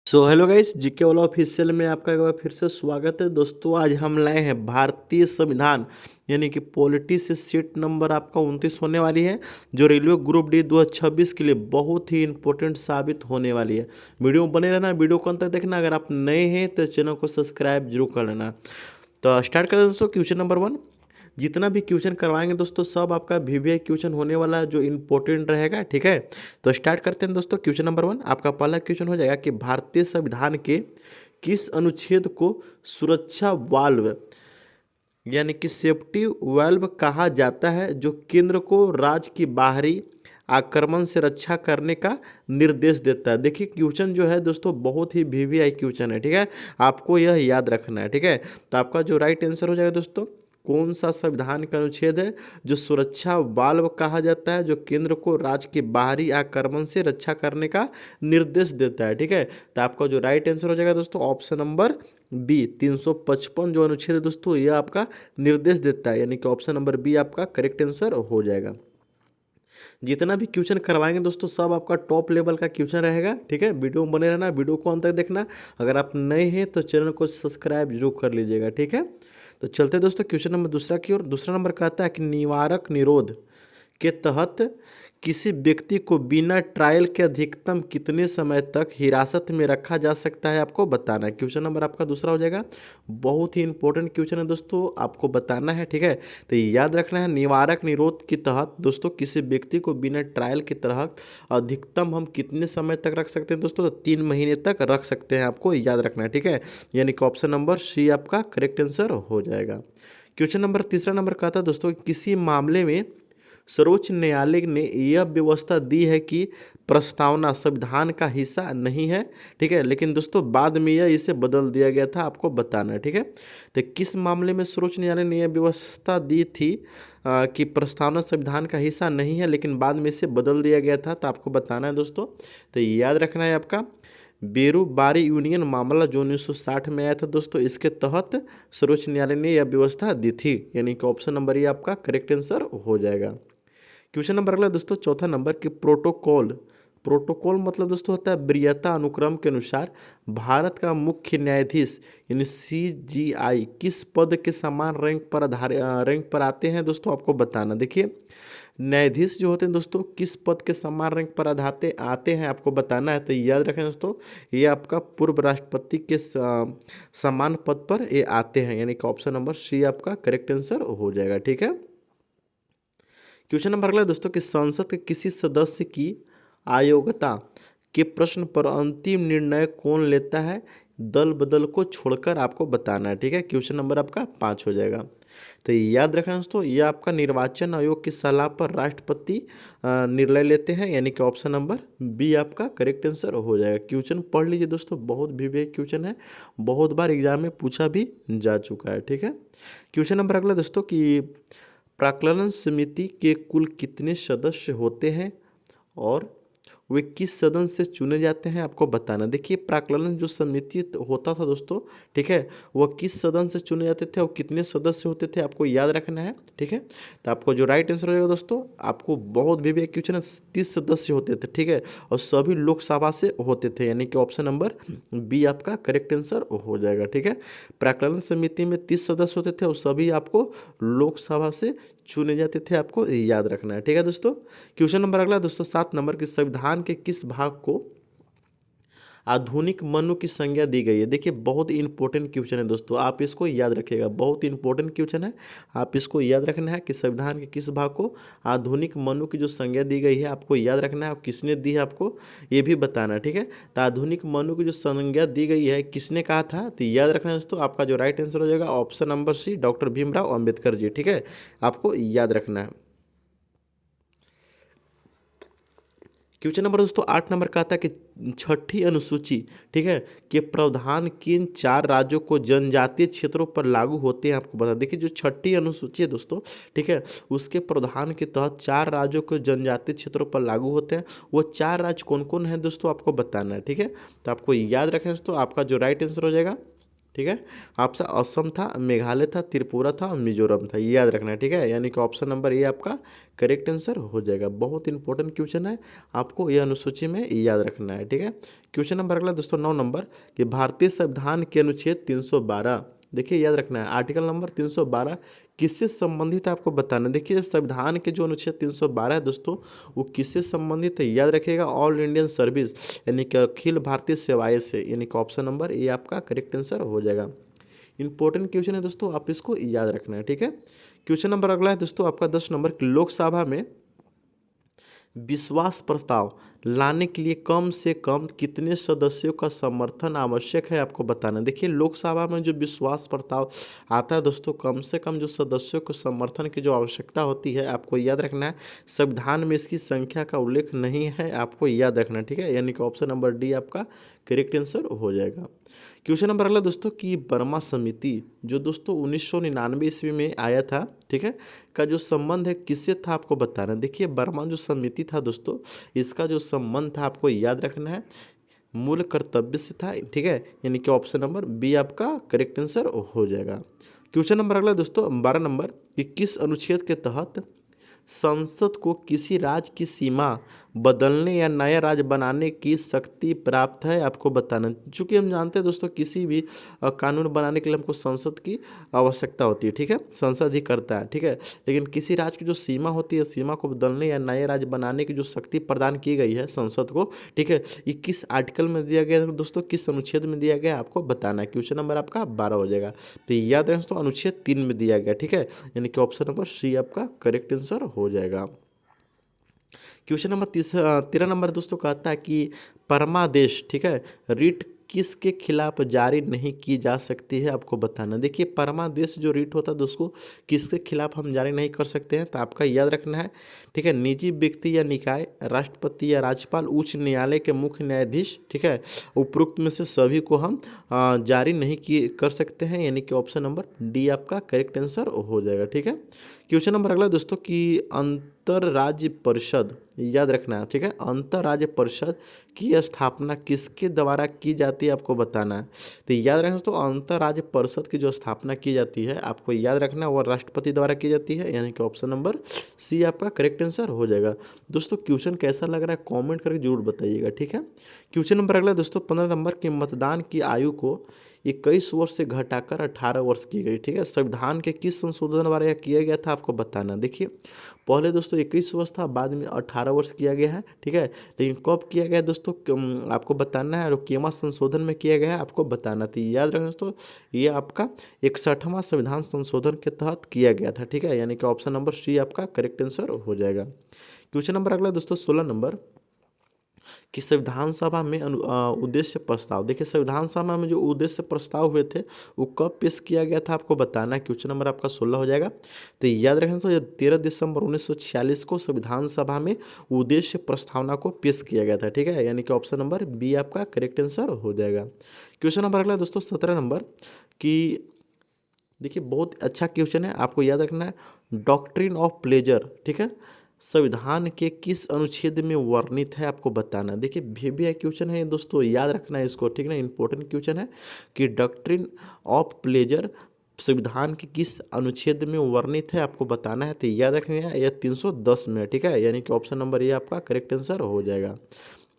So hello guys, GK वाला official में आपका एक बार फिर से स्वागत है। दोस्तों आज हम लाए हैं भारतीय संविधान यानी कि पॉलिटी से सीट नंबर आपका 29 होने वाली है, जो रेलवे ग्रुप डी 2026 के लिए बहुत ही इंपॉर्टेंट साबित होने वाली है। वीडियो में बने रहना, वीडियो को अंत तक देखना। अगर आप नए हैं तो चैनल को सब्सक्राइब जरूर कर लेना। तो स्टार्ट करें दोस्तों। क्वेश्चन नंबर 1, जितना भी क्वेश्चन करवाएंगे दोस्तों सब आपका वीवीआई क्वेश्चन होने वाला है, जो इम्पोर्टेंट रहेगा। ठीक है, तो स्टार्ट करते हैं दोस्तों। क्वेश्चन नंबर 1 आपका पहला क्वेश्चन हो जाएगा कि भारतीय संविधान के किस अनुच्छेद को सुरक्षा वाल्व यानी कि सेफ्टी वाल्व कहा जाता है, जो केंद्र को राज्य की बाहरी आक्रमण से रक्षा करने का निर्देश देता है। देखिए क्वेश्चन जो है दोस्तों बहुत ही वीवीआई क्वेश्चन है। ठीक है, आपको यह याद रखना है। ठीक है, तो आपका जो राइट आंसर हो जाएगा दोस्तों, कौन सा संविधान का अनुच्छेद है जो सुरक्षा वाल्व कहा जाता है, जो केंद्र को राज्य के बाहरी आक्रमण से रक्षा करने का निर्देश देता है। ठीक है, तो आपका जो राइट आंसर हो जाएगा दोस्तों ऑप्शन नंबर बी, 355 जो अनुच्छेद है दोस्तों, यह आपका निर्देश देता है, यानी कि ऑप्शन नंबर बी आपका करेक्ट आंसर हो जाएगा। जितना भी क्वेश्चन करवाएंगे दोस्तों सब आपका टॉप लेवल का क्वेश्चन रहेगा। ठीक है, वीडियो में बने रहना, वीडियो को अंत तक देखना। अगर आप नए हैं तो चैनल को सब्सक्राइब जरूर कर लीजिएगा। ठीक है, तो चलते हैं दोस्तों क्वेश्चन नंबर दूसरा की ओर। दूसरा नंबर कहता है कि निवारक निरोध के तहत किसी व्यक्ति को बिना ट्रायल के अधिकतम कितने समय तक हिरासत में रखा जा सकता है, आपको बताना है। क्वेश्चन नंबर आपका दूसरा हो जाएगा। बहुत ही इंपॉर्टेंट क्वेश्चन है दोस्तों, आपको बताना है। ठीक है, तो याद रखना है, निवारक निरोध के तहत दोस्तों किसी व्यक्ति को बिना ट्रायल के तहत अधिकतम हम कितने समय तक रख सकते हैं दोस्तों, तो 3 महीने तक रख सकते हैं, आपको याद रखना है। ठीक है, यानी कि ऑप्शन नंबर सी आपका करेक्ट आंसर हो जाएगा। क्वेश्चन नंबर तीसरा नंबर कहता है दोस्तों, किसी मामले में सर्वोच्च न्यायालय ने यह व्यवस्था दी है कि प्रस्तावना संविधान का हिस्सा नहीं है। ठीक है, लेकिन दोस्तों बाद में यह इसे बदल दिया गया था, आपको बताना है। ठीक है, तो किस मामले में सर्वोच्च न्यायालय ने यह व्यवस्था दी थी कि प्रस्तावना संविधान का हिस्सा नहीं है, लेकिन बाद में इसे बदल दिया गया था, तो आपको बताना है दोस्तों। तो याद रखना है आपका बेरू बारी यूनियन मामला जो 1960 में आया था दोस्तों, इसके तहत सर्वोच्च न्यायालय ने यह व्यवस्था दी थी, यानी कि ऑप्शन नंबर ये आपका करेक्ट आंसर हो जाएगा। क्वेश्चन नंबर अगला दोस्तों चौथा नंबर कि प्रोटोकॉल, प्रोटोकॉल मतलब दोस्तों होता है वरीयता अनुक्रम के अनुसार भारत का मुख्य न्यायाधीश यानी सीजीआई किस पद के समान रैंक पर आते हैं दोस्तों, आपको बताना। देखिए न्यायाधीश जो होते हैं दोस्तों किस पद के समान रैंक पर आते हैं, आपको बताना है। तो याद रखें दोस्तों, ये आपका पूर्व राष्ट्रपति के समान पद पर ये आते हैं, यानी कि ऑप्शन नंबर सी आपका करेक्ट आंसर हो जाएगा। ठीक है, क्वेश्चन नंबर अगला दोस्तों कि संसद के किसी सदस्य की अयोग्यता के प्रश्न पर अंतिम निर्णय कौन लेता है, दल बदल को छोड़कर, आपको बताना है। ठीक है, क्वेश्चन नंबर आपका 5 हो जाएगा। तो याद रखना दोस्तों, ये आपका निर्वाचन आयोग की सलाह पर राष्ट्रपति निर्णय लेते हैं, यानी कि ऑप्शन नंबर बी आपका करेक्ट आंसर हो जाएगा। क्वेश्चन पढ़ लीजिए दोस्तों, बहुत विवेक क्वेश्चन है, बहुत बार एग्जाम में पूछा भी जा चुका है। ठीक है, क्वेश्चन नंबर अगला दोस्तों कि प्राक्कलन समिति के कुल कितने सदस्य होते हैं और वे किस सदन से चुने जाते हैं, आपको बताना। देखिए प्राक्कलन जो समिति होता था दोस्तों, ठीक है, वह किस सदन से चुने जाते थे और कितने सदस्य होते थे, आपको याद रखना है। ठीक है, तो आपको जो राइट आंसर हो जाएगा दोस्तों, आपको बहुत भी क्वेश्चन है, 30 सदस्य होते थे। ठीक है, और सभी लोकसभा से होते थे, यानी कि ऑप्शन नंबर बी आपका करेक्ट आंसर हो जाएगा। ठीक है, प्राक्कलन समिति में 30 सदस्य होते थे और सभी आपको लोकसभा से चुने जाते थे, आपको याद रखना है। ठीक है दोस्तों, क्वेश्चन नंबर अगला दोस्तों 7 नंबर के संविधान के किस भाग को आधुनिक मनु की संज्ञा दी गई है। देखिए बहुत इंपॉर्टेंट क्वेश्चन है दोस्तों, आप इसको याद रखिएगा, बहुत इंपॉर्टेंट क्वेश्चन है, आप इसको याद रखना है कि संविधान के किस भाग को आधुनिक मनु की जो संज्ञा दी गई है, आपको याद रखना है, और किसने दी है आपको ये भी बताना है। ठीक है, तो आधुनिक मनु की जो संज्ञा दी गई है किसने कहा था, तो याद रखना है दोस्तों, आपका जो राइट आंसर हो जाएगा option number C doctor Bhimrao Ambedkar ji. ठीक है, आपको याद रखना है। क्वेश्चन नंबर दोस्तों 8 नंबर का आता है कि छठी अनुसूची, ठीक है, के प्रावधान किन 4 राज्यों को जनजातीय क्षेत्रों पर लागू होते हैं, आपको बता। देखिए जो छठी अनुसूची है दोस्तों, ठीक है, उसके प्रावधान के तहत 4 राज्यों को जनजातीय क्षेत्रों पर लागू होते हैं। वो 4 राज्य कौन कौन है दोस्तों, आपको बताना है। ठीक है, तो आपको याद रखें दोस्तों, आपका जो राइट आंसर हो जाएगा ठीक है। आपका असम था, मेघालय था, त्रिपुरा था और मिजोरम था, ये याद रखना है। ठीक है, यानी कि ऑप्शन नंबर ए आपका करेक्ट आंसर हो जाएगा। बहुत इंपॉर्टेंट क्वेश्चन है, आपको यह अनुसूची में याद रखना है। ठीक है। क्वेश्चन नंबर अगला दोस्तों 9 नंबर कि भारतीय संविधान के अनुच्छेद 312, देखिए याद रखना है, आर्टिकल नंबर 312 किससे संबंधित है आपको बताना है। देखिए संविधान के जो अनुच्छेद 312 है दोस्तों, वो किससे संबंधित है याद रखिएगा, ऑल इंडियन सर्विस यानी कि अखिल भारतीय सेवाएं से, यानी कि ऑप्शन नंबर ए आपका करेक्ट आंसर हो जाएगा। इंपॉर्टेंट क्वेश्चन है दोस्तों, आप इसको याद रखना है। ठीक है। क्वेश्चन नंबर अगला है दोस्तों आपका 10 नंबर, लोकसभा में विश्वास प्रस्ताव लाने के लिए कम से कम कितने सदस्यों का समर्थन आवश्यक है आपको बताना। देखिए लोकसभा में जो विश्वास प्रस्ताव आता है दोस्तों, कम से कम जो सदस्यों को समर्थन की जो आवश्यकता होती है आपको याद रखना है, संविधान में इसकी संख्या का उल्लेख नहीं है, आपको याद रखना है। ठीक है, यानी कि ऑप्शन नंबर डी आपका करेक्ट आंसर हो जाएगा। क्वेश्चन नंबर अगला दोस्तों कि बर्मा समिति जो दोस्तों 1999 ईस्वी में आया था, ठीक है, का जो संबंध है किससे था आपको बताना। देखिए बर्मा जो समिति था दोस्तों, इसका जो संबंध था आपको याद रखना है, मूल कर्तव्य से था। ठीक है, यानी कि ऑप्शन नंबर बी आपका करेक्ट आंसर हो जाएगा। क्वेश्चन नंबर अगला दोस्तों 12 नंबर कि किस अनुच्छेद के तहत संसद को किसी राज्य की सीमा बदलने या नया राज्य बनाने की शक्ति प्राप्त है आपको बताना। चूंकि हम जानते हैं दोस्तों किसी भी कानून बनाने के लिए हमको संसद की आवश्यकता होती है। ठीक है, संसद ही करता है। ठीक है, लेकिन किसी राज्य की जो सीमा होती है, सीमा को बदलने या नए राज्य बनाने की जो शक्ति प्रदान की गई है संसद को, ठीक है, ये किस आर्टिकल में दिया गया है दोस्तों, किस अनुच्छेद में दिया गया है आपको बताना है। क्वेश्चन नंबर आपका 12 हो जाएगा। तो याद रखें दोस्तों अनुच्छेद 3 में दिया गया। ठीक है, यानी कि ऑप्शन नंबर सी आपका करेक्ट आंसर हो जाएगा। क्वेश्चन नंबर 13 नंबर दोस्तों कहता है कि परमादेश, ठीक है, रिट किसके खिलाफ जारी नहीं की जा सकती है आपको बताना। देखिए परमादेश जो रिट होता है दोस्तों, किसके खिलाफ हम जारी नहीं कर सकते हैं, तो आपका याद रखना है। ठीक है, निजी व्यक्ति या निकाय, राष्ट्रपति या राज्यपाल, उच्च न्यायालय के मुख्य न्यायाधीश, ठीक है, उपरोक्त में से सभी को हम जारी नहीं किए कर सकते हैं, यानी कि ऑप्शन नंबर डी आपका करेक्ट आंसर हो जाएगा। ठीक है। क्वेश्चन नंबर अगला दोस्तों कि अंतर राज्य परिषद, याद रखना है। ठीक है, अंतर राज्य परिषद की स्थापना किसके द्वारा की जाती है आपको बताना है। तो याद रखना दोस्तों अंतर राज्य परिषद की जो स्थापना की जाती है आपको याद रखना है, वो राष्ट्रपति द्वारा की जाती है, यानी कि ऑप्शन नंबर सी आपका करेक्ट आंसर हो जाएगा। दोस्तों क्वेश्चन कैसा लग रहा है कमेंट करके जरूर बताइएगा। ठीक है। क्वेश्चन नंबर अगला दोस्तों 15 नंबर की मतदान की आयु को 21 वर्ष से घटाकर 18 वर्ष की गई। ठीक है, संविधान के किस संशोधन द्वारा यह किया गया था आपको बताना। देखिए पहले दोस्तों 21 वर्ष था, बाद में 18 वर्ष किया गया है। ठीक है, लेकिन कब किया गया दोस्तों आपको बताना है, और केमा संशोधन में किया गया है आपको बताना था। याद रखना दोस्तों ये आपका 61वां संविधान संशोधन के तहत किया गया था। ठीक है, यानी कि ऑप्शन नंबर सी आपका करेक्ट आंसर हो जाएगा। क्वेश्चन नंबर अगला दोस्तों 16 नंबर कि संविधान सभा में उद्देश्य प्रस्ताव। देखिए संविधान सभा में जो उद्देश्य प्रस्ताव हुए थे वो कब पेश किया गया था आपको बताना है। क्वेश्चन नंबर आपका 16 हो जाएगा। तो याद रखें तो 13 दिसंबर 1946 को संविधान सभा में उद्देश्य प्रस्तावना को पेश किया गया था। ठीक है, यानी कि ऑप्शन नंबर बी आपका करेक्ट आंसर हो जाएगा। क्वेश्चन नंबर अगला दोस्तों 17 नंबर की, देखिए बहुत अच्छा क्वेश्चन है, आपको याद रखना है, डॉक्ट्रिन ऑफ प्लेजर, ठीक है, संविधान के किस अनुच्छेद में वर्णित है आपको बताना। देखिए VBI क्वेश्चन है ये दोस्तों, याद रखना है इसको। ठीक ना, इंपॉर्टेंट क्वेश्चन है कि डॉक्ट्रिन ऑफ प्लेजर संविधान के किस अनुच्छेद में वर्णित है आपको बताना है। तो याद रखना है यह 310 में है। ठीक है, यानी कि ऑप्शन नंबर ये आपका करेक्ट आंसर हो जाएगा।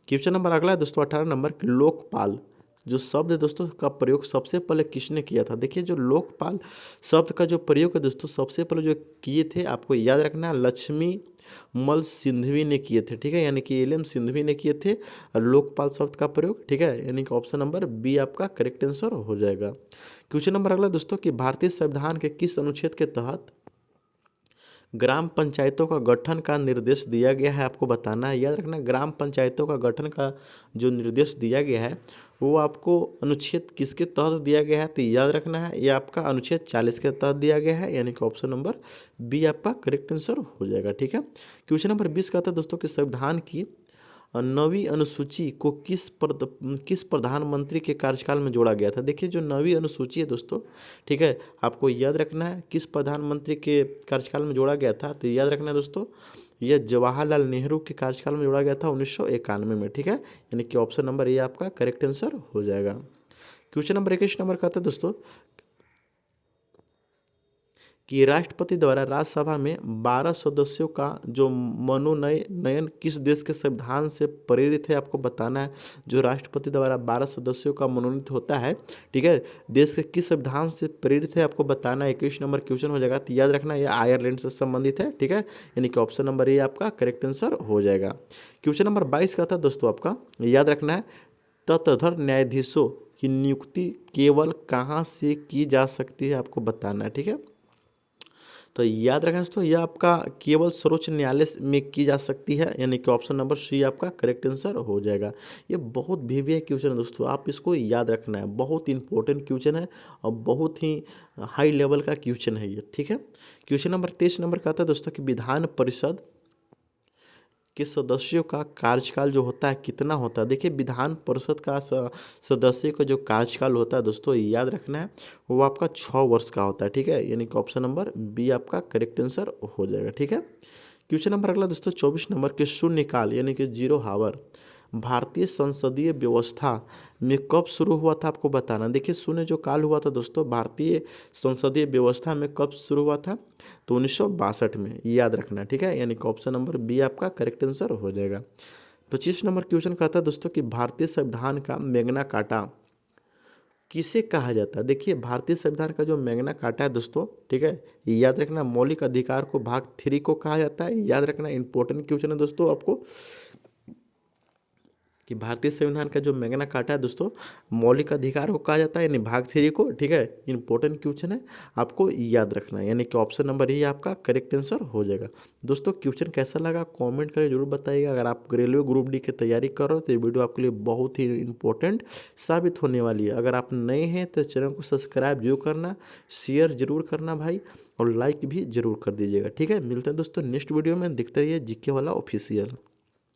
क्वेश्चन नंबर अगला है दोस्तों 18 नंबर, लोकपाल जो शब्द है दोस्तों का प्रयोग सबसे पहले किसने किया था। देखिए जो लोकपाल शब्द का जो प्रयोग है दोस्तों सबसे पहले जो किए थे आपको याद रखना है, लक्ष्मी मल सिंधवी ने किए थे। ठीक है, यानी कि LM सिंधवी ने किए थे लोकपाल शब्द का प्रयोग। ठीक है, यानी कि ऑप्शन नंबर बी आपका करेक्ट आंसर हो जाएगा। क्वेश्चन नंबर अगला दोस्तों कि भारतीय संविधान के किस अनुच्छेद के तहत ग्राम पंचायतों का गठन का निर्देश दिया गया है आपको बताना है। याद रखना ग्राम पंचायतों का गठन का जो निर्देश दिया गया है वो आपको अनुच्छेद किसके तहत दिया गया है। तो याद रखना है ये आपका अनुच्छेद 40 के तहत दिया गया है, यानी कि ऑप्शन नंबर बी आपका करेक्ट आंसर हो जाएगा। ठीक है। क्वेश्चन नंबर 20 कहता है दोस्तों कि संविधान की नवीं अनुसूची को किस प्रधानमंत्री के कार्यकाल में जोड़ा गया था। देखिए जो नवीं अनुसूची है दोस्तों, ठीक है, आपको याद रखना है किस प्रधानमंत्री के कार्यकाल में जोड़ा गया था। तो याद रखना है दोस्तों यह जवाहरलाल नेहरू के कार्यकाल में जोड़ा गया था 1991 में। ठीक है, यानी कि ऑप्शन नंबर ए आपका करेक्ट आंसर हो जाएगा। क्वेश्चन नंबर 21 नंबर का आता है दोस्तों कि राष्ट्रपति द्वारा राज्यसभा में 12 सदस्यों का जो मनोनयन किस देश के संविधान से प्रेरित है, आपको बताना है। जो राष्ट्रपति द्वारा 12 सदस्यों का मनोनीत होता है, ठीक है, देश के किस संविधान से प्रेरित है आपको बताना है। 21 नंबर क्वेश्चन हो जाएगा, तो याद रखना यह आयरलैंड से संबंधित है, ठीक है, यानी कि ऑप्शन नंबर ए आपका करेक्ट आंसर हो जाएगा। क्वेश्चन नंबर 22 का था दोस्तों, आपका याद रखना है तत्धर न्यायाधीशों की नियुक्ति केवल कहाँ से की जा सकती है, आपको बताना है, ठीक है। तो याद रखें दोस्तों, यह आपका केवल सर्वोच्च न्यायालय में की जा सकती है, यानी कि ऑप्शन नंबर सी आपका करेक्ट आंसर हो जाएगा। ये बहुत वीवीआई क्वेश्चन है दोस्तों, आप इसको याद रखना है, बहुत इंपॉर्टेंट क्वेश्चन है और बहुत ही हाई लेवल का क्वेश्चन है ये, ठीक है। क्वेश्चन नंबर 23 नंबर का आता है दोस्तों कि विधान परिषद के सदस्यों का कार्यकाल जो होता है कितना होता है। देखिए विधान परिषद का सदस्य का जो कार्यकाल होता है दोस्तों, याद रखना है वो आपका 6 वर्ष का होता है, ठीक है, यानी कि ऑप्शन नंबर बी आपका करेक्ट आंसर हो जाएगा, ठीक है। क्वेश्चन नंबर अगला दोस्तों 24 नंबर के शून्यकाल यानी कि जीरो हावर भारतीय संसदीय व्यवस्था में कब शुरू हुआ था, आपको बताना। देखिए शून्य जो काल हुआ था दोस्तों भारतीय संसदीय व्यवस्था में कब शुरू हुआ था, तो 1962 में, याद रखना, ठीक है, यानी कि ऑप्शन नंबर बी आपका करेक्ट आंसर हो जाएगा। 25 नंबर क्वेश्चन कहता है दोस्तों कि भारतीय संविधान का मैग्ना कार्टा किसे कहा जाता है। देखिए भारतीय संविधान का जो मैग्ना कार्टा है दोस्तों, ठीक है, याद रखना मौलिक अधिकार को भाग 3 को कहा जाता है। याद रखना इंपॉर्टेंट क्वेश्चन है दोस्तों आपको कि भारतीय संविधान का जो मैग्ना कार्टा है दोस्तों मौलिक अधिकार को कहा जाता है, यानी भाग 3 को, ठीक है, इंपॉर्टेंट क्वेश्चन है, आपको याद रखना है, यानी कि ऑप्शन नंबर ही आपका करेक्ट आंसर हो जाएगा। दोस्तों क्वेश्चन कैसा लगा कमेंट करके जरूर बताइएगा। अगर आप रेलवे ग्रुप डी की तैयारी कर रहे हो तो ये वीडियो आपके लिए बहुत ही इंपॉर्टेंट साबित होने वाली है। अगर आप नए हैं तो चैनल को सब्सक्राइब जरूर करना, शेयर जरूर करना भाई, और लाइक भी जरूर कर दीजिएगा, ठीक है। मिलते हैं दोस्तों नेक्स्ट वीडियो में, दिखते रहिए जीके वाला ऑफिशियल।